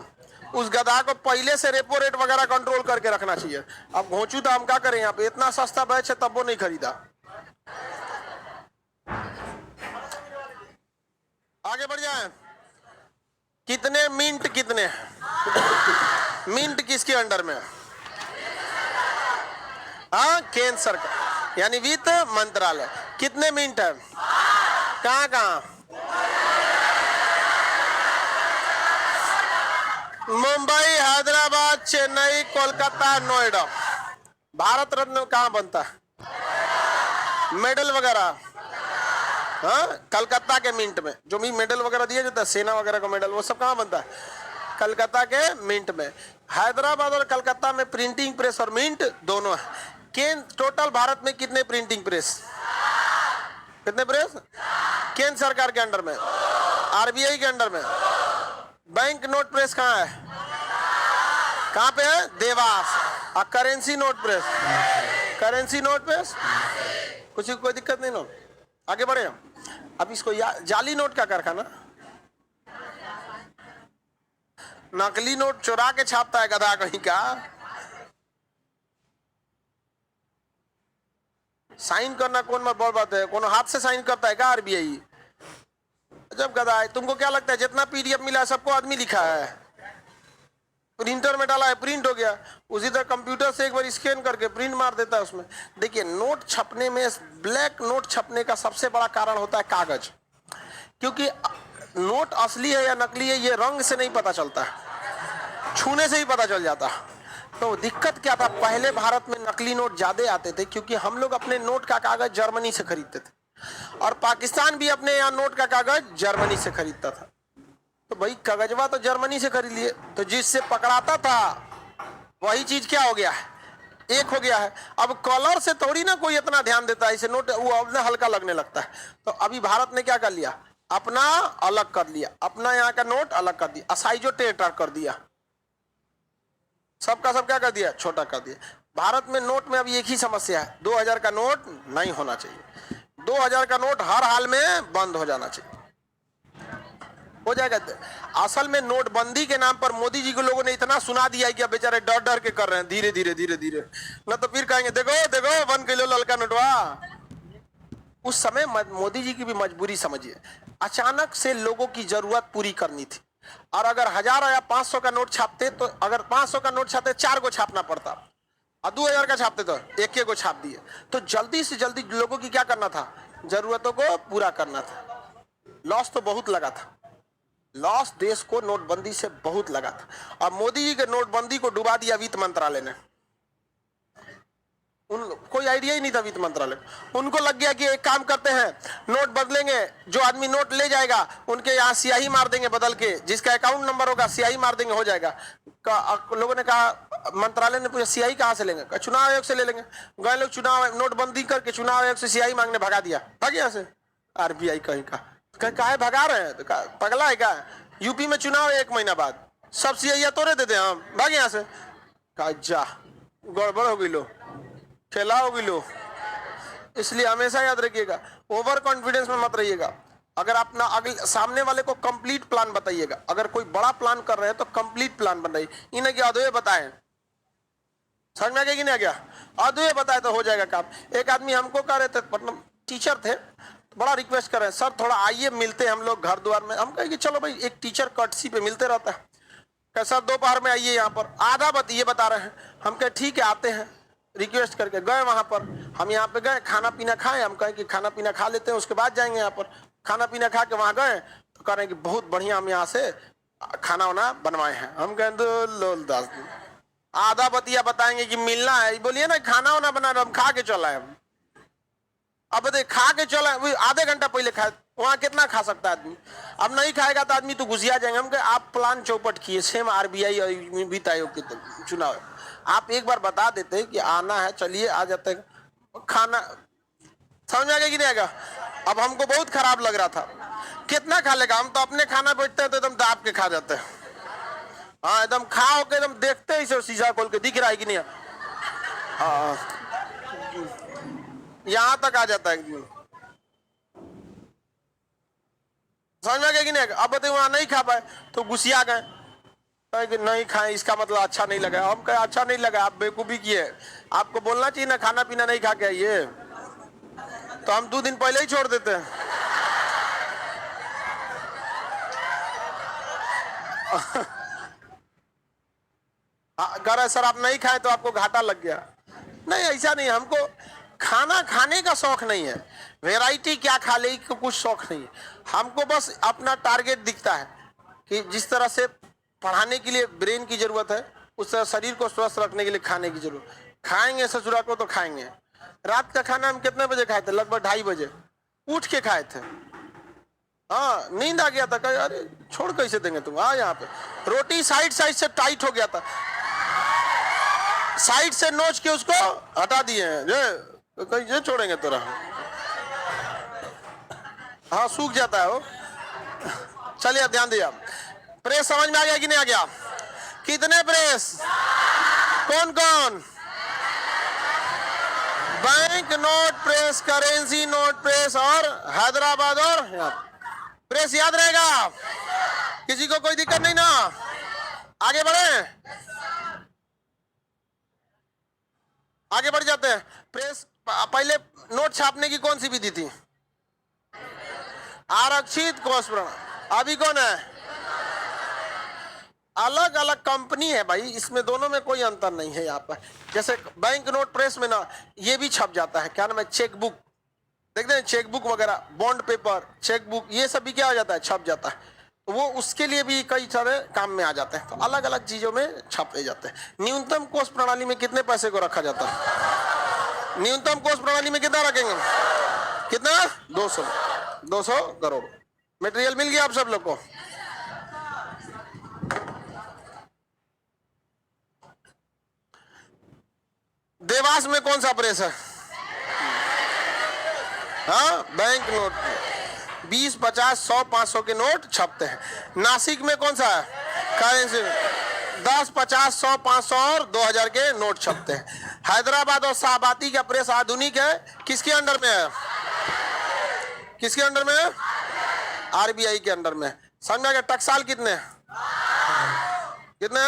उस गधा को पहले से रेपो रेट वगैरह कंट्रोल करके रखना चाहिए। अब घोंचू तो हम क्या करें? यहाँ पे इतना सस्ता बैच है तब वो नहीं खरीदा। आगे बढ़ जाए। कितने मिंट कितने हैं? मिंट किसके अंडर में? हाँ, केंद्र सरकार यानी वित्त मंत्रालय। कितने मिनट है? कहाँ कहाँ? मुंबई, हैदराबाद, चेन्नई, कोलकाता, नोएडा। भारत रत्न कहाँ बनता है? मेडल वगैरह हाँ, कलकत्ता के मिंट में जो भी मेडल वगैरह दिया जाता है, सेना वगैरह का मेडल, वो सब कहाँ बनता है? कलकत्ता के मिंट में। हैदराबाद और कलकत्ता में प्रिंटिंग प्रेस और मिंट दोनों है। केंद्र टोटल भारत में कितने प्रिंटिंग प्रेस? कितने प्रेस? केंद्र सरकार के अंडर में, आरबीआई के अंडर में। बैंक नोट प्रेस कहाँ है? कहाँ पे है? देवास। और currency note press, currency note press कुछ कोई दिक्कत नहीं ना। आगे बढ़े हम। अब इसको जाली नोट का कारखाना, नकली नोट चुरा के छापता है गधा कहीं का। साइन करना कौन बड़ बात है? कौन हाथ से साइन करता है क्या आरबीआई? जब गधा है। तुमको क्या लगता है जितना पीडीएफ मिला है सबको आदमी लिखा है? प्रिंटर में डाला है, प्रिंट हो गया, उसी तरह कंप्यूटर से एक बार स्कैन करके प्रिंट मार देता है उसमें। देखिए, नोट छपने में, ब्लैक नोट छपने का सबसे बड़ा कारण होता है कागज। क्योंकि नोट असली है या नकली है ये रंग से नहीं पता चलता, छूने से ही पता चल जाता। तो दिक्कत क्या था? पहले भारत में नकली नोट ज्यादा आते थे क्योंकि हम लोग अपने नोट का कागज जर्मनी से खरीदते थे, और पाकिस्तान भी अपने यहाँ नोट का कागज जर्मनी से खरीदता था। तो भाई कागजवा तो जर्मनी से खरीद लिए, तो जिससे पकड़ाता था वही चीज क्या हो गया है? एक हो गया है। अब कलर से थोड़ी ना कोई इतना ध्यान देता है, इसे नोट वो अपने हल्का लगने लगता है। तो अभी भारत ने क्या कर लिया? अपना अलग कर लिया, अपना यहाँ का नोट अलग कर दिया, साइजो टेढ़ा कर दिया, सबका सब क्या कर दिया? छोटा कर दिया। भारत में नोट में अभी एक ही समस्या है, 2000 का नोट नहीं होना चाहिए। 2000 का नोट हर हाल में बंद हो जाना चाहिए। हो जाएगा। असल में नोटबंदी के नाम पर मोदी जी को लोगों ने इतना सुना दिया है कि अब बेचारे डर डर के कर रहे हैं, धीरे धीरे धीरे धीरे, न तो फिर कहेंगे देखो देखो 1 किलो ललका नोटवा। उस समय मोदी जी की भी मजबूरी समझिए, अचानक से लोगों की जरूरत पूरी करनी थी, और अगर 1000 या 500 का नोट छापते तो, अगर 500 का नोट छापते 4 को छापना पड़ता, और 2000 का छापते तो एक को छाप दिए। तो जल्दी से जल्दी लोगों की क्या करना था? जरूरतों को पूरा करना था। लॉस तो बहुत लगा था, लॉस देश को नोटबंदी से बहुत लगा था, और मोदी जी के नोटबंदी को डुबा दिया वित्त मंत्रालय ने। कोई आइडिया ही नहीं था वित्त मंत्रालय। उनको लग गया कि एक काम करते हैं, नोट बदलेंगे, जो आदमी नोट ले जाएगा उनके यहाँ स्याही मार देंगे बदल के, जिसका अकाउंट नंबर होगा स्याही मार देंगे, हो जाएगा। लोगों ने कहा, मंत्रालय ने पूछा स्याही कहाँ से लेंगे? चुनाव आयोग से ले लेंगे। गए लोग चुनाव, नोटबंदी करके चुनाव आयोग से स्याही मांगने भगा दिया, भाग यहाँ से। आरबीआई कहीं का काहे भगा रहे हैं? तो पगला है क्या? यूपी में चुनाव है 1 महीना बाद, सब सियाहिया तोड़े देते हम, भाग यहाँ से। कहा जा गड़बड़ हो गई लो, खेला हो गई लो। इसलिए हमेशा याद रखिएगा, ओवर कॉन्फिडेंस में मत रहिएगा। अगर अपना अगले सामने वाले को कंप्लीट प्लान बताइएगा। अगर कोई बड़ा प्लान कर रहे हैं तो कंप्लीट प्लान बनाइए, इन्हें क्या अधूरे बताएं। समझ में आ गया कि नहीं आ गया? अधूरे बताए तो हो जाएगा काम। एक आदमी हमको कह रहे थे, मतलब टीचर थे, बड़ा रिक्वेस्ट कर रहे हैं, सर थोड़ा आइए मिलते हैं हम लोग घर द्वार में। हम कहे कि चलो भाई, एक टीचर कर्टसी पे मिलते रहता है, कैसा दोपहर में आइए यहाँ पर, आधा ये बता रहे हैं। हम कहे ठीक है आते हैं, रिक्वेस्ट करके गए वहाँ पर। हम यहाँ पे गए, खाना पीना खाए, हम कहें कि खाना पीना खा लेते हैं उसके बाद जाएंगे यहाँ पर। खाना पीना खा के वहाँ गए तो कह रहे हैं कि बहुत बढ़िया हम यहाँ से खाना वाना बनवाए हैं। हम कहें तो लोल दास, आधा बतिया बताएंगे कि मिलना है, बोलिए ना खाना वाना बना रहे, हम खा के चला है। अब बताइए, खा के चला, आधे घंटा पहले खाए, वहां कितना खा सकता है आदमी? अब नहीं खाएगा तो आदमी तो घुसिया जाएंगे। हम कहे आप प्लान चौपट किए, सेम आरबीआई और वित्त आयोग के चुनाव, आप एक बार बता देते कि आना है, चलिए आ जाते, खाना। समझ में आ गया कि नहीं आएगा? अब हमको बहुत खराब लग रहा था, कितना खा लेगा? हम तो अपने खाना बैठते हैं तो एकदम दाब के खा जाते हैं। हाँ, एकदम खा होके एकदम देखते ही शीशा खोल के, दिख रहा है कि नहीं? हाँ, यहां तक आ जाता है एकदम। समझ में आ गया कि नहीं? अब बताइए वहां नहीं खा पाए तो गुस्सिया गए कि नहीं खाए, इसका मतलब अच्छा नहीं लगा। हम कहे अच्छा नहीं लगा, आप बेवकूफी किए, आपको बोलना चाहिए ना खाना पीना नहीं खा के आइए, तो हम 2 दिन पहले ही छोड़ देते हैं। कह रहे सर आप नहीं खाए तो आपको घाटा लग गया। नहीं, ऐसा नहीं, हमको खाना खाने का शौक नहीं है, वैरायटी क्या खा ले को कुछ शौक नहीं है। हमको बस अपना टारगेट दिखता है कि जिस तरह से पढ़ाने के लिए ब्रेन की जरूरत है, उस तरह शरीर को स्वस्थ रखने के लिए खाने की जरूरत। खाएंगे ससुरा को तो खाएंगे। रात का खाना हम कितने बजे खाए थे? लगभग 2:30 बजे उठ के खाए थे। हाँ, नींद आ गया था, कहे अरे छोड़ कैसे देंगे तुम, आ यहाँ पे। रोटी साइड से टाइट हो गया था, साइड से नोच के उसको हटा दिए हैं, जो कैसे छोड़ेंगे तोरा। हाँ, सूख जाता है वो। चलिए ध्यान दिया। प्रेस समझ में आ गया कि नहीं आ गया? कितने प्रेस? कौन कौन? Bank note press, currency note press और हैदराबाद और प्रेस। याद रहेगा? किसी को कोई दिक्कत नहीं ना? आगे बढ़े, आगे बढ़ जाते हैं। प्रेस पहले नोट छापने की कौन सी विधि थी? आरक्षित कोष प्रणाली। अभी कौन है? अलग अलग कंपनी है भाई, इसमें दोनों में कोई अंतर नहीं है। यहाँ पर जैसे बैंक नोट प्रेस में ना ये भी छप जाता है, क्या नाम है, चेक बुक। देखते हैं चेक बुक वगैरह, बॉन्ड पेपर, चेक बुक, ये सब भी क्या हो जाता है, छप जाता है। तो वो उसके लिए भी कई सारे काम में आ जाते हैं, तो अलग अलग चीजों में छापे जाते हैं। न्यूनतम कोष प्रणाली में कितने पैसे को रखा जाता है? न्यूनतम कोष प्रणाली में कितना रखेंगे? कितना? 200 करोड़। मटेरियल मिल गया आप सब लोग को? देवास में कौन सा प्रेस है? हाँ, बैंक नोट 20, 50, 100, 500 के नोट छपते हैं। नासिक में कौन सा है? करेंसी 10, 50, 100, 500 और 2000 के नोट छपते हैं। हैदराबाद और शाहबादी का प्रेस आधुनिक है, किसके अंडर में है? किसके अंडर में है? आरबीआई के अंडर में। समझ में आ गया? टकसाल कितने कितने?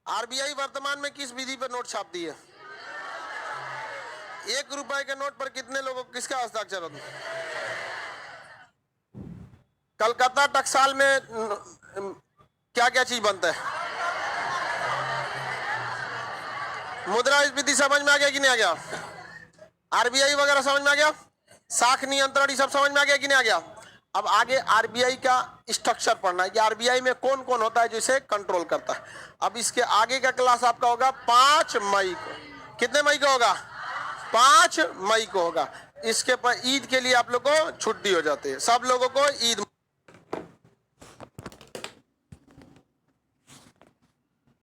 आरबीआई वर्तमान में किस विधि पर नोट छापती है? 1 रुपए के नोट पर कितने लोगों, किसका हस्ताक्षर होता है? कलकत्ता टकसाल में क्या क्या चीज बनता है? मुद्रास्फीति समझ में आ गया कि नहीं आ गया? आरबीआई वगैरह समझ में आ गया? साख नियंत्रण ये सब समझ में आ गया कि नहीं आ गया? अब आगे आरबीआई का स्ट्रक्चर पढ़ना है कि आरबीआई में कौन कौन होता है जो इसे कंट्रोल करता है। अब इसके आगे का क्लास आपका होगा 5 मई को। कितने मई को होगा? 5 मई को होगा। इसके पर ईद के लिए आप लोग को छुट्टी हो जाती है, सब लोगों को ईद